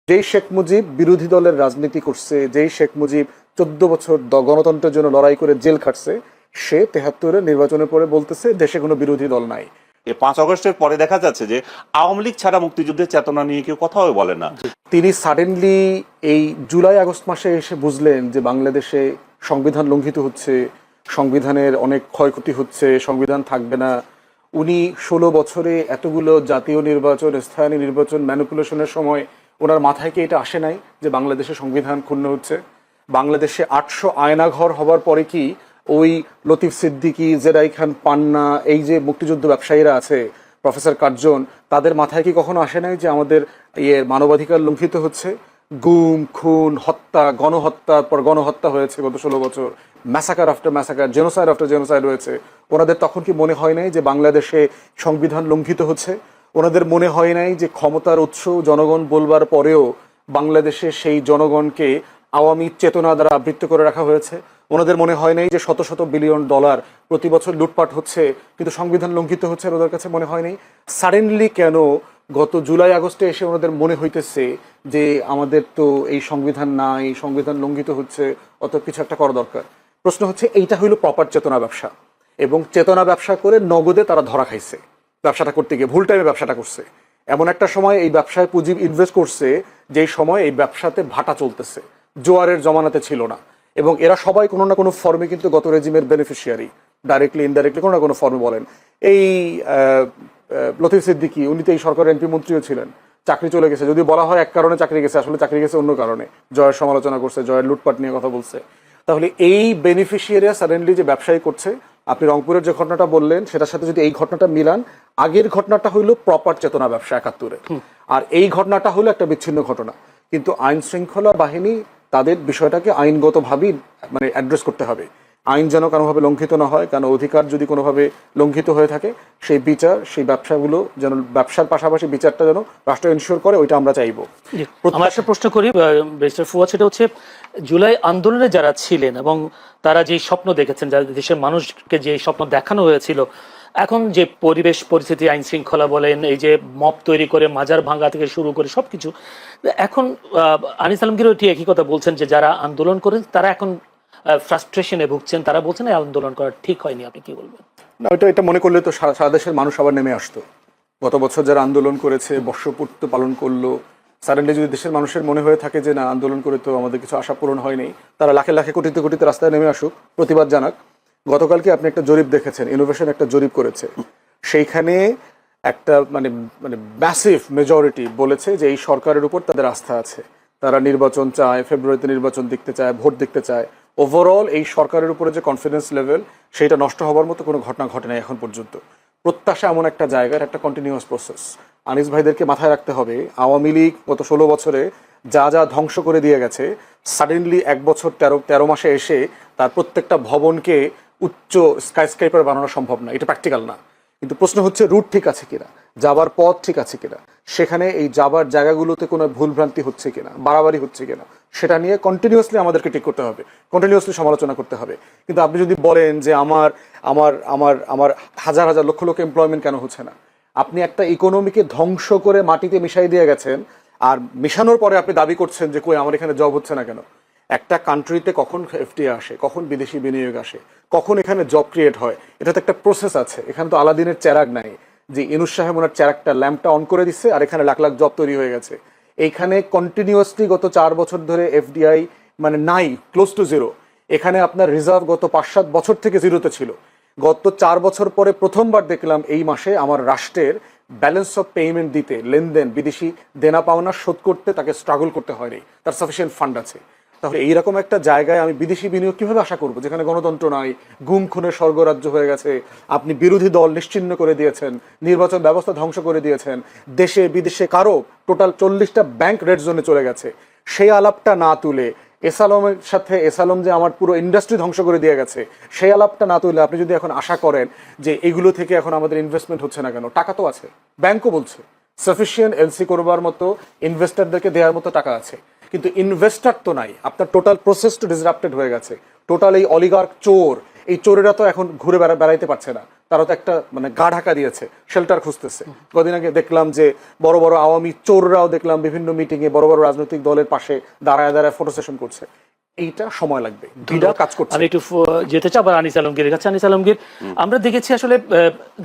যেই শেখ মুজিব বিরোধী দলের রাজনীতি করছে, যেই শেখ মুজিব 14 বছর গণতন্ত্রের জন্য লড়াই করে জেল খাটছে, সে 73-এর নির্বাচনের পরে বলতেছে দেশে কোনো বিরোধী দল নাই। এই 5 আগস্টের পরে দেখা যাচ্ছে যে আওয়ামী লীগ ছাড়া মুক্তিযুদ্ধের চেতনা নিয়ে কেউ কথাও বলে না। তিনি সাডেনলি এই জুলাই আগস্ট মাসে এসে বুঝলেন যে বাংলাদেশে সংবিধান লঙ্ঘিত হচ্ছে, সংবিধানের অনেক ক্ষয়ক্ষতি হচ্ছে, সংবিধান থাকবে না। উনি 16 বছরে এতগুলো জাতীয় নির্বাচন, স্থানীয় নির্বাচন ম্যানিপুলেশনের সময় ওনার মাথায় কি এটা আসে নাই যে বাংলাদেশে সংবিধান ক্ষুণ্ণ হচ্ছে? বাংলাদেশে 800 আয়নাঘর হবার পরে কি ওই লতিফ সিদ্দিকী, জেরাই খান পান্না, এই যে মুক্তিযুদ্ধ ব্যবসায়ীরা আছে, প্রফেসর কার্জন, তাদের মাথায় কি কখনো আসে নাই যে আমাদের মানবাধিকার লঙ্ঘিত হচ্ছে? গুম, খুন, হত্যা, গণহত্যার পর গণহত্যা হয়েছে গত 16 বছর, massacre after massacre, genocide after genocide হয়েছে। ওনাদের তখন কি মনে হয় নাই যে বাংলাদেশে সংবিধান লঙ্ঘিত হচ্ছে? ওনাদের মনে হয় নাই যে ক্ষমতার উৎস জনগণ বলবার পরেও বাংলাদেশে সেই জনগণকে আওয়ামী চেতনা দ্বারা আবৃত্ত করে রাখা হয়েছে? ওনাদের মনে হয় নাই যে শত শত বিলিয়ন ডলার প্রতি বছর লুটপাট হচ্ছে কিন্তু সংবিধান লঙ্ঘিত হচ্ছে? ওদের কাছে মনে হয় নাই? সাডেনলি কেন গত জুলাই আগস্টে এসে ওনাদের মনে হইতেছে যে আমাদের তো এই সংবিধান নাই, সংবিধান লঙ্ঘিত হচ্ছে, অত কিছু একটা করা দরকার? প্রশ্ন হচ্ছে এইটা হইল প্রপার চেতনা ব্যবসা, এবং চেতনা ব্যবসা করে নগদে তারা ধরা খাইছে। ব্যবসাটা করতে গিয়ে ভুল টাইমে ব্যবসাটা করছে। এমন একটা সময় এই ব্যবসায় পুঁজি ইনভেস্ট করছে যেই সময় এই ব্যবসাতে ভাটা চলতেছে, জোয়ারের জমানাতে ছিল না। এবং এরা সবাই কোনো না কোনো ফর্মে কিন্তু গত রেজিমের বেনিফিশিয়ারি, ডাইরেক্টলি ইনডাইরেক্টলি কোনো না কোনো ফর্মে। বলেন এই লতিফ সিদ্দিকী, উনি তো এই সরকারের এমপি মন্ত্রীও ছিলেন, চাকরি চলে গেছে। যদি বলা হয় এক কারণে চাকরি গেছে, আসলে চাকরি গেছে অন্য কারণে। জয়ের সমালোচনা করছে, জয়ের লুটপাট নিয়ে কথা বলছে। তাহলে এই বেনিফিশিয়ারিরা সাডেনলি যে ব্যবসায়ী করছে, আপনি রংপুরের যে ঘটনাটা বললেন সেটার সাথে যদি এই ঘটনাটা মিলান, আগের ঘটনাটা হইলো প্রপার চেতনা ব্যবসা 71-এ, আর এই ঘটনাটা হলো একটা বিচ্ছিন্ন ঘটনা। কিন্তু আইন শৃঙ্খলা বাহিনী তাদের বিষয়টাকে আইনগতভাবেই মানে অ্যাড্রেস করতে হবে। আইন যেন কোনোভাবে লঙ্ঘিত না হয়, কারণ অধিকার যদি কোনোভাবে লঙ্ঘিত হয়ে থাকে সেই বিচার, সেই ব্যবসাগুলো যেন, ব্যবসার পাশাপাশি বিচারটা যেন রাষ্ট্র এনশিওর করে, ওইটা আমরা চাইবো। আমরা একটা প্রশ্ন করি ব্যারিস্টার ফুয়াদ, সেটা হচ্ছে জুলাই আন্দোলনে যারা ছিলেন এবং তারা যে স্বপ্ন দেখেছেন, যারা দেশের মানুষকে যে স্বপ্ন দেখানো হয়েছিল, এখন যে পরিবেশ পরিস্থিতি, আইন শৃঙ্খলা বলেন, এই যে মব তৈরি করে মাজার ভাঙা থেকে শুরু করে সবকিছু, এখন আনিস আলমগীরও ঠিক একই কথা বলছেন যে যারা আন্দোলন করেন তারা এখন ফ্রাস্ট্রেশনে ভুগছেন, তারা বলছেন এই আন্দোলন করা ঠিক হয়নি। আপনি কি বলবেন? না, এটা মনে করলে তো সারা দেশের মানুষ আবার নেমে আসতো। গত বছর যারা আন্দোলন করেছে, বর্ষপূর্তি পালন করলো, সাডেনলি যদি দেশের মানুষের মনে হয়ে থাকে যে না, আন্দোলন করে তো আমাদের কিছু আশা পূরণ হয়নি, তারা লাখে লাখে কোটিতে কোটিতে রাস্তায় নেমে আসুক, প্রতিবাদ জানাক। গতকালকে আপনি একটা জরিপ দেখেছেন, ইনোভেশন একটা জরিপ করেছে, সেইখানে একটা মানে মানে ম্যাসিভ মেজরিটি বলেছে যে এই সরকারের উপর তাদের আস্থা আছে, তারা নির্বাচন চায়, ফেব্রুয়ারিতে নির্বাচন দেখতে চায়, ভোট দেখতে চায়। ওভারঅল এই সরকারের উপরে যে কনফিডেন্স লেভেল, সেইটা নষ্ট হওয়ার মতো কোনো ঘটনা ঘটে নাই এখন পর্যন্ত। প্রত্যাশা এমন একটা জায়গার একটা কন্টিনিউয়াস প্রসেস। আনিস ভাইদেরকে মাথায় রাখতে হবে, আওয়ামী লীগ গত 16 বছরে যা যা ধ্বংস করে দিয়ে গেছে, সাডেনলি 1 বছর 13 মাসে এসে তার প্রত্যেকটা ভবনকে উচ্চ স্কাইস্ক্রাইপার বানানো সম্ভব না, এটা প্র্যাকটিক্যাল না। কিন্তু প্রশ্ন হচ্ছে রুট ঠিক আছে কিনা, যাবার পথ ঠিক আছে কিনা, সেখানে এই যাবার জায়গাগুলোতে কোনো ভুলভ্রান্তি হচ্ছে কিনা, বাড়াবাড়ি হচ্ছে কিনা, সেটা নিয়ে কন্টিনিউয়াসলি আমাদেরকে ঠিক করতে হবে, কন্টিনিউয়াসলি সমালোচনা করতে হবে। কিন্তু আপনি যদি বলেন যে আমার আমার আমার আমার হাজার হাজার লক্ষ লক্ষ এমপ্লয়মেন্ট কেন হচ্ছে না, আপনি একটা ইকোনমিকে ধ্বংস করে মাটিতে মিশাই দিয়ে গেছেন, আর মিশানোর পরে আপনি দাবি করছেন যে কই আমার এখানে জব হচ্ছে না কেন? একটা কান্ট্রিতে কখন এফডিআই আসে, কখন বিদেশি বিনিয়োগ আসে, কখন এখানে জব ক্রিয়েট হয়, এটা তো একটা প্রসেস আছে। এখানে তো আলাদিনের চেরাগ নাই যে ইনুস সাহেব ওনার চেরাগটা, ল্যাম্পটা অন করে দিচ্ছে আর এখানে লাখ লাখ জব তৈরি হয়ে গেছে। এইখানে কন্টিনিউয়াসলি গত 4 বছর ধরে এফডিআই মানে নাই, ক্লোজ টু জিরো। এখানে আপনার রিজার্ভ গত 5-7 বছর থেকে জিরোতে ছিল। গত 4 বছর পরে প্রথমবার দেখলাম এই মাসে আমার রাষ্ট্রের ব্যালেন্স অফ পেমেন্ট দিতে, লেনদেন, বিদেশি দেনা পাওনা শোধ করতে তাকে স্ট্রাগল করতে হয়নি, তার সাফিসিয়েন্ট ফান্ড আছে। তাহলে এইরকম একটা জায়গায় আমি বিদেশি বিনিয়োগ কীভাবে আশা করবো, যেখানে গণতন্ত্র নাই, গুম খুনের স্বর্গরাজ্য হয়ে গেছে, আপনি বিরোধী দল নিশ্চিহ্ন করে দিয়েছেন, নির্বাচন ব্যবস্থা ধ্বংস করে দিয়েছেন, দেশে বিদেশে কারো টোটাল 40টা ব্যাংক রেড জোনে চলে গেছে। সেই আলাপটা না তুলে, এসালমের সাথে, এসালম যে আমার পুরো ইন্ডাস্ট্রি ধ্বংস করে দিয়ে গেছে, সেই আলাপটা না তুলে আপনি যদি এখন আশা করেন যে এগুলো থেকে এখন আমাদের ইনভেস্টমেন্ট হচ্ছে না কেন, টাকা তো আছে, ব্যাংকও বলছে সাফিসিয়েন্ট এলসি করবার মতো, ইনভেস্টারদেরকে দেওয়ার মতো টাকা আছে, কিন্তু ইনভেস্টার তো নাই। আপনার টোটাল প্রসেস তো ডিসরাপ্টেড হয়ে গেছে। টোটাল এই অলিগার্ক চোর, এই চোরেরা তো এখন ঘুরে বেড়াইতে পারছে না, তারা তো একটা মানে গা ঢাকা দিয়েছে, শেল্টার খুঁজতেছে। কদিন আগে দেখলাম যে বড় বড় আওয়ামী চোররাও দেখলাম বিভিন্ন মিটিংয়ে বড় বড় রাজনৈতিক দলের পাশে দাঁড়ায় দাঁড়ায় ফটো সেশন করছে। এইটা সময় লাগবে, দুইটা কাজ করছে। আমি একটু যেতে চাই আবার আনিস আলমগীরের কাছে। আনিস আলমগীর, আমরা দেখেছি আসলে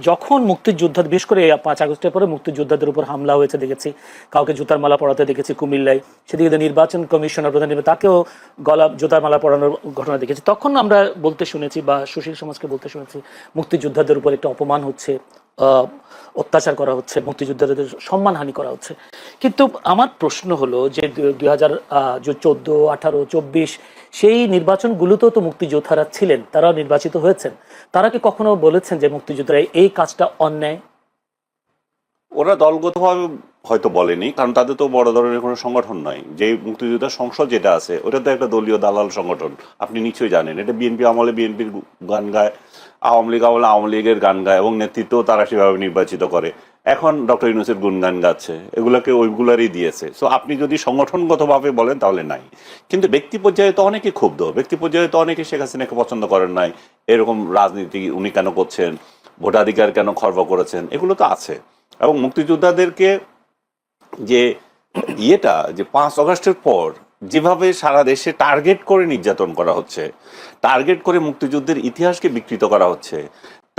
যখন মুক্তিযোদ্ধা, বিশেষ করে 5 আগস্টের পরে মুক্তিযোদ্ধাদের উপর হামলা হয়েছে দেখেছি, কাউকে জুতার মালা পরাতে দেখেছি কুমিল্লায়, সেদিকে নির্বাচন কমিশনার প্রধান তাকেও গলা জুতার মালা পরানোর ঘটনা দেখেছি। তখন আমরা বলতে শুনেছি বা সুশীল সমাজকে বলতে শুনেছি মুক্তিযোদ্ধাদের উপর একটা অপমান হচ্ছে, অত্যাচার করা হচ্ছে, মুক্তিযোদ্ধাদের সম্মানহানি করা হচ্ছে। কিন্তু আমার প্রশ্ন হলো যে 2014, 18, 24 সেই নির্বাচনগুলোতেও তো মুক্তিযোদ্ধারা ছিলেন, তারাও নির্বাচিত হয়েছেন। তারা কি কখনো বলেছেন যে মুক্তিযোদ্ধারা এই কাজটা অন্যায়? ওরা দলগতভাবে হয়তো বলেনি, কারণ তাদের তো বড় ধরনের কোনো সংগঠন নয়। যে মুক্তিযোদ্ধা সংসদ যেটা আছে ওটা তো একটা দলীয় দালাল সংগঠন, আপনি নিশ্চয়ই জানেন। এটা বিএনপি আমলে বিএনপির গান গায়, আওয়ামী লীগ আমলে আওয়ামী লীগের গান গায়, এবং নেতৃত্ব তারা সেভাবে নির্বাচিত করে। এখন ডক্টর ইউনূসের গুণগান গাচ্ছে, এগুলোকে ওইগুলারই দিয়েছে। সো আপনি যদি সংগঠনগতভাবে বলেন তাহলে নাই, কিন্তু ব্যক্তি পর্যায়ে তো অনেকে ক্ষুব্ধ, ব্যক্তি পর্যায়ে তো অনেকে শেখ হাসিনাকে পছন্দ করেন নাই, এরকম রাজনীতি উনি কেন করছেন, ভোটাধিকার কেন খর্ব করেছেন, এগুলো তো আছে। এবং মুক্তিযোদ্ধাদেরকে যে যে 5 আগস্টের পর যেভাবে সারা দেশে টার্গেট করে নির্যাতন করা হচ্ছে, টার্গেট করে মুক্তিযুদ্ধের ইতিহাসকে বিকৃত করা হচ্ছে,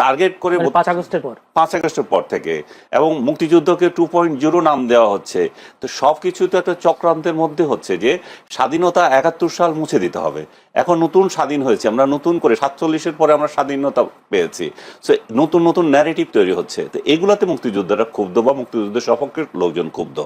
টার্গেট করে 5 আগস্টের পর 5 আগস্টের পর থেকে, এবং মুক্তিযুদ্ধকে 2.0 নাম দেওয়া হচ্ছে। তো সবকিছু তো একটা চক্রান্তের মধ্যে হচ্ছে যে স্বাধীনতা 71 সাল মুছে দিতে হবে। এখন নতুন স্বাধীন হয়েছে, আমরা নতুন করে 47-এর পরে আমরা স্বাধীনতা পেয়েছি। সো নতুন নতুন ন্যারেটিভ তৈরি হচ্ছে। তো এগুলাতে মুক্তিযোদ্ধারা ক্ষুব্ধ বা মুক্তিযুদ্ধের সপক্ষের লোকজন ক্ষুব্ধ।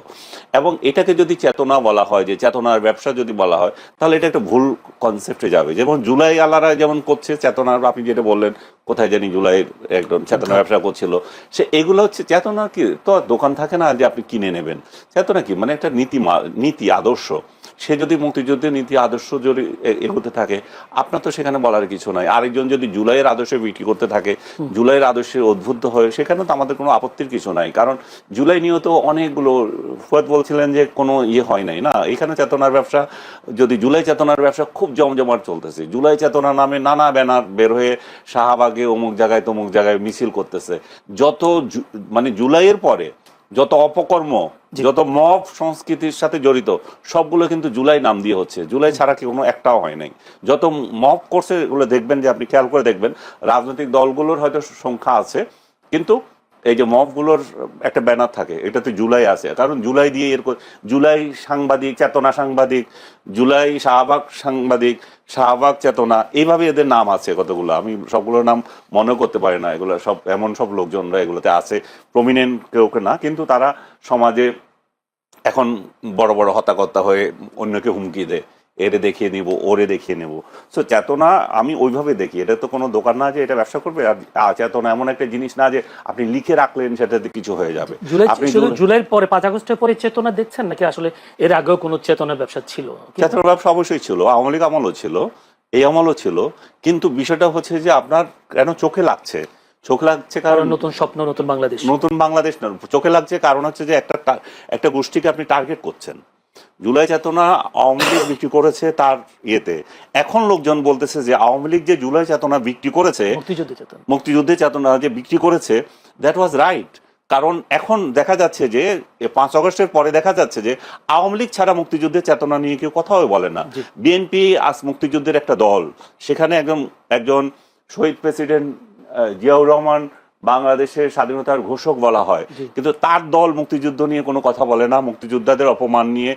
এবং এটাকে যদি চেতনা বলা হয়, যে চেতনার ব্যবসা যদি বলা হয়, তাহলে এটা একটা ভুল কনসেপ্টে যাবে। যেমন জুলাই আলারা যেমন করছে চেতনার, আপনি যেটা বললেন কোথায় জানি জুলাইয়ের একজন চেতনা ব্যবসা করছিল, সে এগুলো হচ্ছে চেতনা। কি তো দোকান থাকে না যে আপনি কিনে নেবেন? চেতনা কি মানে একটা নীতি আদর্শ। সে যদি মুক্তিযুদ্ধের নীতি আদর্শ যদি এগোতে থাকে, আপনার তো সেখানে বলার কিছু নাই। আরেকজন যদি জুলাইয়ের আদর্শে বিক্রি করতে থাকে, জুলাইয়ের আদর্শে উদ্বুদ্ধ হয়ে, সেখানে তো আমাদের কোনো আপত্তির কিছু নাই। কারণ জুলাই নিয়েও তো অনেকগুলো, ফুয়াদ বলছিলেন যে কোনো হয় নাই না, এখানে চেতনার ব্যবসা, যদি জুলাই চেতনার ব্যবসা খুব জমজমাট চলতেছে। জুলাই চেতনা নামে নানা ব্যানার বের হয়ে শাহবাগে অমুক জায়গায় তমুক জায়গায় মিছিল করতেছে। যত মানে জুলাইয়ের পরে যত অপকর্ম, যত মব সংস্কৃতির সাথে জড়িত, সবগুলো কিন্তু জুলাই নাম দিয়ে হচ্ছে। জুলাই ছাড়া কি কোনো একটাও হয় নাই। যত মব করছে এগুলো দেখবেন, যে আপনি খেয়াল করে দেখবেন, রাজনৈতিক দলগুলোর হয়তো সংখ্যা আছে, কিন্তু এই যে মবগুলোর একটা ব্যানার থাকে, এটাতে জুলাই আছে। কারণ জুলাই দিয়ে জুলাই সাংবাদিক, চেতনা সাংবাদিক, জুলাই শাহবাগ সাংবাদিক, শাহবাগ চেতনা, এইভাবে এদের নাম আছে কতগুলো। আমি সবগুলোর নাম মনে করতে পারি না। এগুলো সব এমন সব লোকজনরা এগুলোতে আছে, প্রমিনেন্ট কেউ না, কিন্তু তারা সমাজে এখন বড় বড় হত্যাকর্তা হয়ে অন্যকে হুমকি দেয়, এরে দেখিয়ে নিব, ওরে দেখিয়ে নেব। সো চেতনা আমি ওইভাবে দেখি। এটা তো কোনো দোকান না যে এটা ব্যবসা করবে। আর চেতনা এমন একটা জিনিস না যে আপনি লিখে রাখলেন সেটাতে কিছু হয়ে যাবে। জুলাইয়ের পরে 5 আগস্টের পরে চেতনা দেখছেন নাকি আসলে এর আগেও কোনো চেতনার ব্যবসা ছিল? চেতনার ব্যবসা অবশ্যই ছিল, আওয়ামী লীগ আমলও ছিল, এই আমলও ছিল। কিন্তু বিষয়টা হচ্ছে যে আপনার কেন চোখে লাগছে? চোখ লাগছে কারণ নতুন স্বপ্ন, নতুন বাংলাদেশ। নতুন বাংলাদেশ না, চোখে লাগছে কারণ হচ্ছে যে একটা গোষ্ঠীকে আপনি টার্গেট করছেন। জুলাই চেতনা আওয়ামী লীগ বিক্রি করেছে তার ইয়েতে। এখন লোকজন বলতেছে যে আওয়ামী লীগ যে জুলাই চেতনা বিক্রি করেছে, মুক্তিযুদ্ধের চেতনা যে বিক্রি করেছে, দ্যাট ওয়াজ রাইট। কারণ এখন দেখা যাচ্ছে যে 5 আগস্টের পরে দেখা যাচ্ছে যে আওয়ামী লীগ ছাড়া মুক্তিযুদ্ধের চেতনা নিয়ে কেউ কথাও বলে না। বিএনপি আজ মুক্তিযুদ্ধের একটা দল, সেখানে একজন শহীদ প্রেসিডেন্ট জিয়াউর রহমান বাংলাদেশের স্বাধীনতার ঘোষক বলা হয়, কিন্তু তার দল মুক্তিযুদ্ধ নিয়ে কোনো কথা বলে না। মুক্তিযোদ্ধাদের অপমান নিয়ে,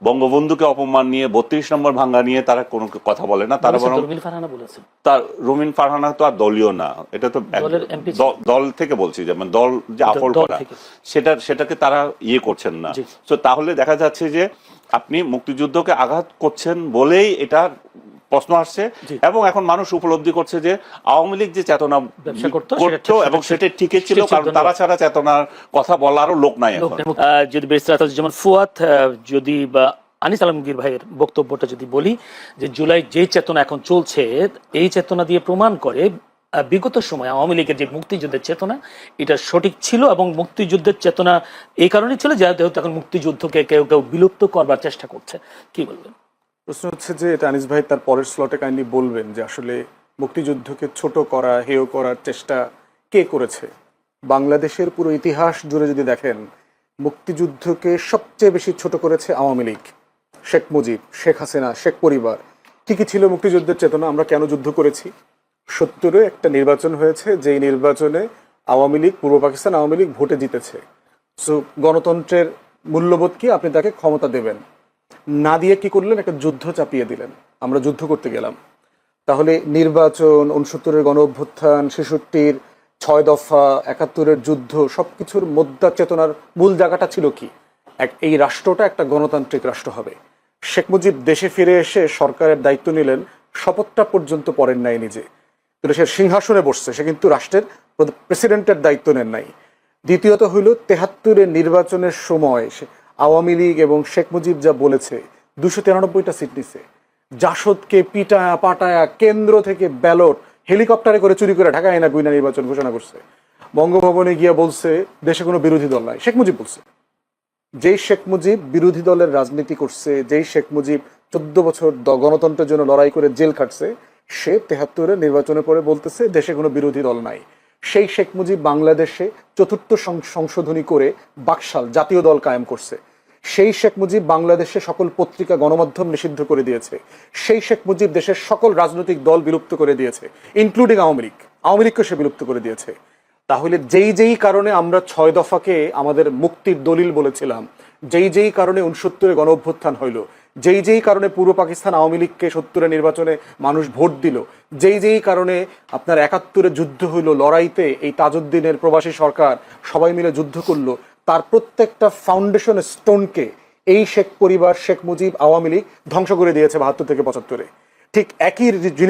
বঙ্গবন্ধুকে অপমান নিয়ে, 32 নম্বর ভাঙ্গা নিয়ে তারা কোনো কথা বলে না। তারা বরং রুমিন ফারহানা তো আর দলীয় না, এটা তো দল থেকে বলছি, যেমন দল যে আফল করা, সেটাকে তারা করছেন না। তো তাহলে দেখা যাচ্ছে যে আপনি মুক্তিযুদ্ধকে আঘাত করছেন বলেই এটা প্রশ্ন আসছে। এবং এখন মানুষ উপলব্ধি করছে যে আওয়ামী লীগ যে চেতনা করতো এবং সেটা ঠিকই ছিল, কারণ তারা ছাড়া চেতনার কথা বলারও লোক নাই এখন। যদি যেমন ফুয়াদ, যদি আনিস আলমগীর ভাইয়ের বক্তব্যটা যদি বলি, যে জুলাই যে চেতনা এখন চলছে, এই চেতনা দিয়ে প্রমাণ করে বিগত সময় আওয়ামী লীগের যে মুক্তিযুদ্ধের চেতনা, এটা সঠিক ছিল। এবং মুক্তিযুদ্ধের চেতনা এই কারণে ছিল যে এখন মুক্তিযুদ্ধকে কেউ কেউ বিলুপ্ত করবার চেষ্টা করছে। কি বলবেন? প্রশ্ন হচ্ছে যে এটা আনিস ভাই তার পরের স্লটে কাইন্ডলি বলবেন যে আসলে মুক্তিযুদ্ধকে ছোট করা, হেয় করার চেষ্টা কে করেছে? বাংলাদেশের পুরো ইতিহাস জুড়ে যদি দেখেন, মুক্তিযুদ্ধকে সবচেয়ে বেশি ছোট করেছে আওয়ামী লীগ, শেখ মুজিব, শেখ হাসিনা, শেখ পরিবার। কি কি ছিল মুক্তিযুদ্ধের চেতনা? আমরা কেন যুদ্ধ করেছি? 70-এ একটা নির্বাচন হয়েছে, যেই নির্বাচনে আওয়ামী লীগ, পূর্ব পাকিস্তান আওয়ামী লীগ ভোটে জিতেছে। সো গণতন্ত্রের মূল্যবোধ কি? আপনি তাকে ক্ষমতা দেবেন, না দিয়ে কি করলেন? একটা যুদ্ধ চাপিয়ে দিলেন, আমরা যুদ্ধ করতে গেলাম। তাহলে নির্বাচন, 69-এর গণ অভ্যুত্থান, 66-র 6 দফা, 71-এর যুদ্ধ, সবকিছুর মধ্যা চেতনার মূল জায়গাটা ছিল কি? এই রাষ্ট্রটা একটা গণতান্ত্রিক রাষ্ট্র হবে। শেখ মুজিব দেশে ফিরে এসে সরকারের দায়িত্ব নিলেন, শপথটা পর্যন্ত পড়েন নাই নিজে, কিন্তু সে সিংহাসনে বসছে, সে কিন্তু রাষ্ট্রের প্রেসিডেন্টের দায়িত্ব নেন নাই। দ্বিতীয়ত হইল 73-এর নির্বাচনের সময় আওয়ামী লীগ এবং শেখ মুজিব যা বলেছে, 293টা সিট নিছে। জাসদকে পিটায়া পাটায়া কেন্দ্র থেকে ব্যালট হেলিকপ্টারে করে চুরি করে ঢাকায় না গুইনা নির্বাচন ঘোষণা করছে। বঙ্গভবনে গিয়া বলছে দেশে কোনো বিরোধী দল নাই, শেখ মুজিব বলছে। যেই শেখ মুজিব বিরোধী দলের রাজনীতি করছে, যেই শেখ মুজিব 14 বছর গণতন্ত্রের জন্য লড়াই করে জেল খাটছে, সে 73-এর নির্বাচনের পরে বলতেছে দেশে কোনো বিরোধী দল নাই। সেই শেখ মুজিব বাংলাদেশে 4th সংশোধনী করে বাকশাল জাতীয় দল কায়েম করছে। সেই শেখ মুজিব বাংলাদেশে সকল পত্রিকা গণমাধ্যম নিষিদ্ধ করে দিয়েছে। সেই শেখ মুজিব দেশের সকল রাজনৈতিক দল বিলুপ্ত করে দিয়েছে, ইনক্লুডিং আওয়ামী লীগ। আওয়ামী লীগকে সে বিলুপ্ত করে দিয়েছে। তাহলে যেই কারণে আমরা 6 দফাকে আমাদের মুক্তির দলিল বলেছিলাম, যেই কারণে 69-এ গণ অভ্যুত্থান হইল, যেই কারণে পূর্ব পাকিস্তান আওয়ামী লীগকে 70-এর নির্বাচনে মানুষ ভোট দিল, যেই কারণে আপনার 71-এ যুদ্ধ হইল, লড়াইতে এই তাজউদ্দিনের প্রবাসী সরকার সবাই মিলে যুদ্ধ করলো, তার প্রত্যেকটা ফাউন্ডেশন স্টোনকে এই শেখ পরিবার, শেখ মুজিব, আওয়ামী লীগ ধ্বংস করে দিয়েছে 72 থেকে 75-এ। ঠিক একই